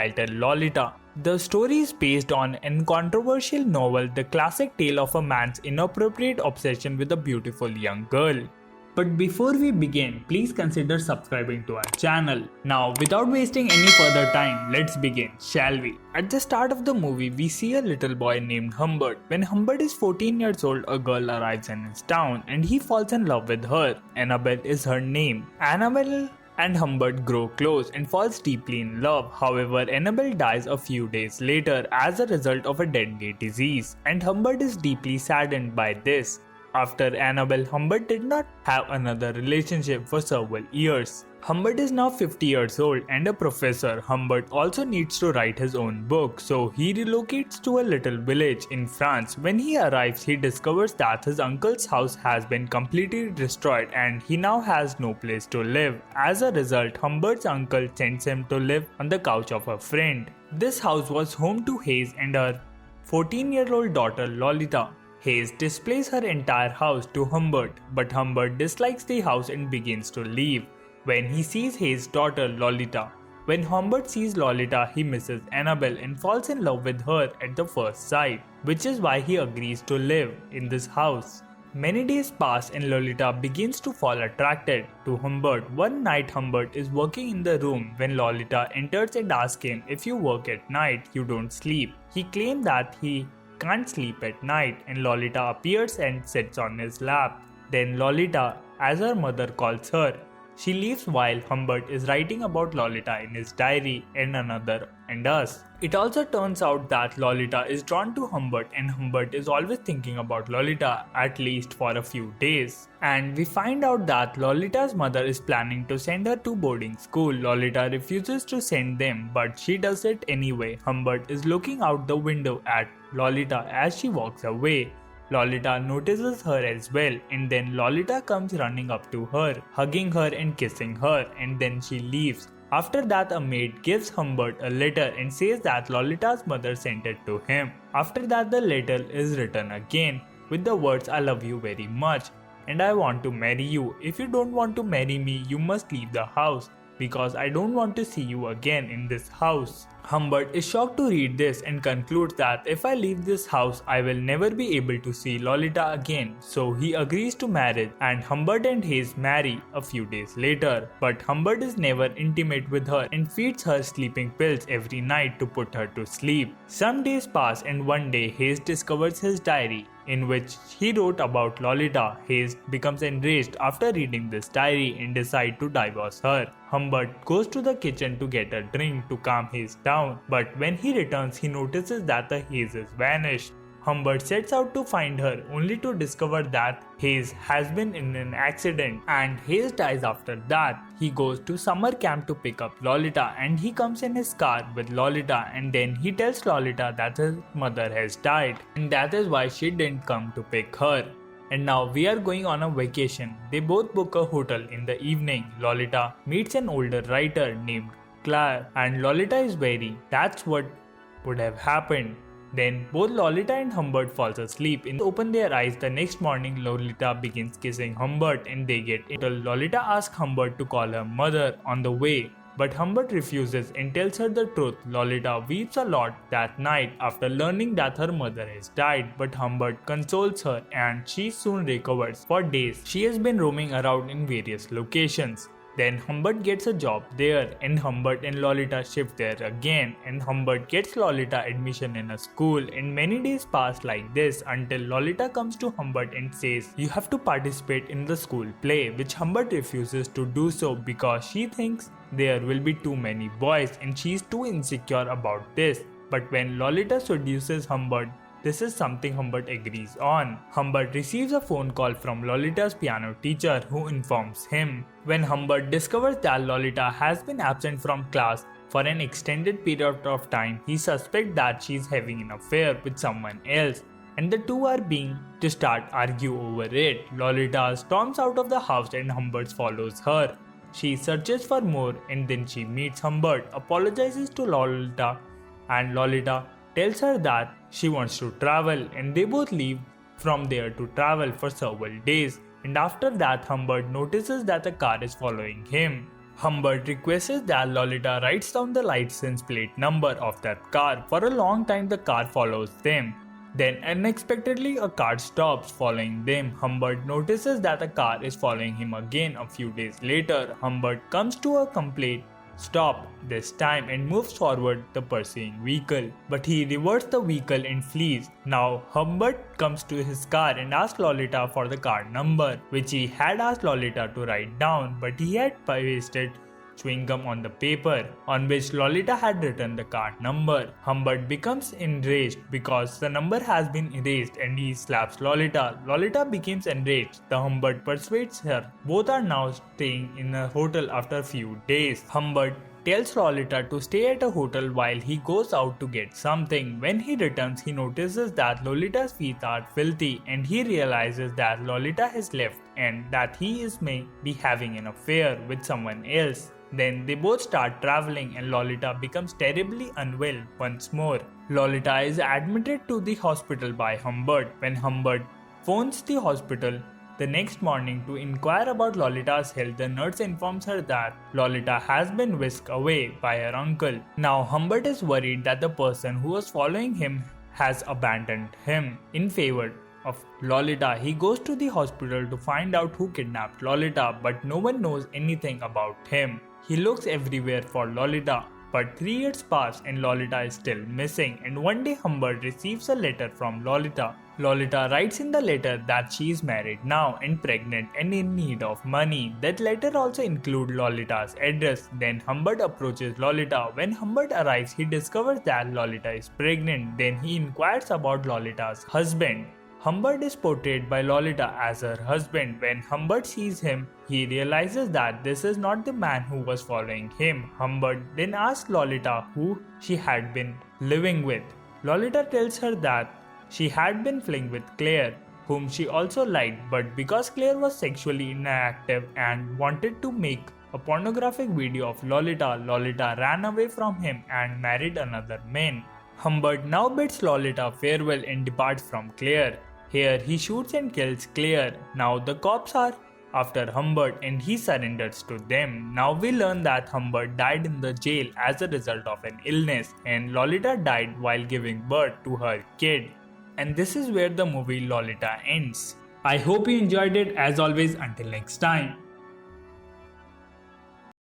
titled Lolita. The story is based on an controversial novel, the classic tale of a man's inappropriate obsession with a beautiful young girl. But before we begin, please consider subscribing to our channel. Now, without wasting any further time, let's begin, shall we? At the start of the movie, we see a little boy named Humbert. When Humbert is 14 years old, a girl arrives in his town and he falls in love with her. Annabelle is her name. Annabelle and Humbert grow close and falls deeply in love. However, Annabelle dies a few days later as a result of a deadly disease, and Humbert is deeply saddened by this. After Annabelle, Humbert did not have another relationship for several years. Humbert is now 50 years old and a professor. Humbert also needs to write his own book, so he relocates to a little village in France. When he arrives, he discovers that his uncle's house has been completely destroyed and he now has no place to live. As a result, Humbert's uncle sends him to live on the couch of a friend. This house was home to Hayes and her 14-year-old daughter Lolita. Hayes displays her entire house to Humbert, but Humbert dislikes the house and begins to leave. When he sees Hayes' daughter Lolita. When Humbert sees Lolita, he misses Annabelle and falls in love with her at the first sight, which is why he agrees to live in this house. Many days pass and Lolita begins to fall attracted to Humbert. One night, Humbert is working in the room when Lolita enters and asks him, "If you work at night, you don't sleep." He claims that he can't sleep at night, and Lolita appears and sits on his lap. Then Lolita, as her mother calls her, she leaves while Humbert is writing about Lolita in his diary and us. It also turns out that Lolita is drawn to Humbert and Humbert is always thinking about Lolita, at least for a few days. And we find out that Lolita's mother is planning to send her to boarding school. Lolita refuses to send them, but she does it anyway. Humbert is looking out the window at Lolita as she walks away. Lolita notices her as well, and then Lolita comes running up to her, hugging her and kissing her, and then she leaves. After that, a maid gives Humbert a letter and says that Lolita's mother sent it to him. After that, the letter is written again with the words, "I love you very much and I want to marry you. If you don't want to marry me, you must leave the house, because I don't want to see you again in this house." Humbert is shocked to read this and concludes that if I leave this house, I will never be able to see Lolita again. So he agrees to marriage, and Humbert and Hayes marry a few days later. But Humbert is never intimate with her and feeds her sleeping pills every night to put her to sleep. Some days pass and one day Hayes discovers his diary in which he wrote about Lolita. Hayes becomes enraged after reading this diary and decides to divorce her. Humbert goes to the kitchen to get a drink to calm Hayes down, but when he returns, he notices that the Hayes is vanished. Humbert sets out to find her, only to discover that Hayes has been in an accident and Hayes dies after that. He goes to summer camp to pick up Lolita and he comes in his car with Lolita, and then he tells Lolita that his mother has died and that is why she didn't come to pick her. And now we are going on a vacation. They both book a hotel in the evening. Lolita meets an older writer named Claire and Lolita is weary. That's what would have happened. Then both Lolita and Humbert falls asleep and open their eyes. The next morning, Lolita begins kissing Humbert and they get into. Lolita asks Humbert to call her mother on the way, but Humbert refuses and tells her the truth. Lolita weeps a lot that night after learning that her mother has died, but Humbert consoles her and she soon recovers. For days, she has been roaming around in various locations. Then Humbert gets a job there and Humbert and Lolita shift there again, and Humbert gets Lolita admission in a school, and many days pass like this until Lolita comes to Humbert and says, "You have to participate in the school play," which Humbert refuses to do so because she thinks there will be too many boys and she is too insecure about this. But when Lolita seduces Humbert, this is something Humbert agrees on. Humbert receives a phone call from Lolita's piano teacher who informs him. When Humbert discovers that Lolita has been absent from class for an extended period of time, he suspects that she is having an affair with someone else, and the two are being to start argue over it. Lolita storms out of the house and Humbert follows her. She searches for more and then she meets Humbert, apologizes to Lolita, and Lolita tells her that she wants to travel, and they both leave from there to travel for several days. And after that, Humbert notices that a car is following him. Humbert requests that Lolita writes down the license plate number of that car. For a long time the car follows them. Then unexpectedly a car stops following them. Humbert notices that a car is following him again. A few days later, Humbert comes to a complete stop this time and moves forward the pursuing vehicle. But he reverses the vehicle and flees. Now Humbert comes to his car and asks Lolita for the car number, which he had asked Lolita to write down, but he had pasted chewing gum on the paper on which Lolita had written the card number. Humbert becomes enraged because the number has been erased and he slaps Lolita. Lolita becomes enraged. The Humbert persuades her. Both are now staying in a hotel after a few days. Humbert tells Lolita to stay at a hotel while he goes out to get something. When he returns, he notices that Lolita's feet are filthy and he realizes that Lolita has left and that he may be having an affair with someone else. Then they both start traveling and Lolita becomes terribly unwell once more. Lolita is admitted to the hospital by Humbert. When Humbert phones the hospital the next morning to inquire about Lolita's health, the nurse informs her that Lolita has been whisked away by her uncle. Now Humbert is worried that the person who was following him has abandoned him in favor of Lolita. He goes to the hospital to find out who kidnapped Lolita, but no one knows anything about him. He looks everywhere for Lolita, but 3 years pass and Lolita is still missing, and one day Humbert receives a letter from Lolita. Lolita writes in the letter that she is married now and pregnant and in need of money. That letter also includes Lolita's address. Then Humbert approaches Lolita. When Humbert arrives, he discovers that Lolita is pregnant. Then he inquires about Lolita's husband. Humbert is portrayed by Lolita as her husband. When Humbert sees him, he realizes that this is not the man who was following him. Humbert then asks Lolita who she had been living with. Lolita tells her that she had been flirting with Claire, whom she also liked, but because Claire was sexually inactive and wanted to make a pornographic video of Lolita, Lolita ran away from him and married another man. Humbert now bids Lolita farewell and departs from Claire. Here he shoots and kills Claire. Now the cops are after Humbert and he surrenders to them. Now we learn that Humbert died in the jail as a result of an illness and Lolita died while giving birth to her kid. And this is where the movie Lolita ends. I hope you enjoyed it. As always, until next time.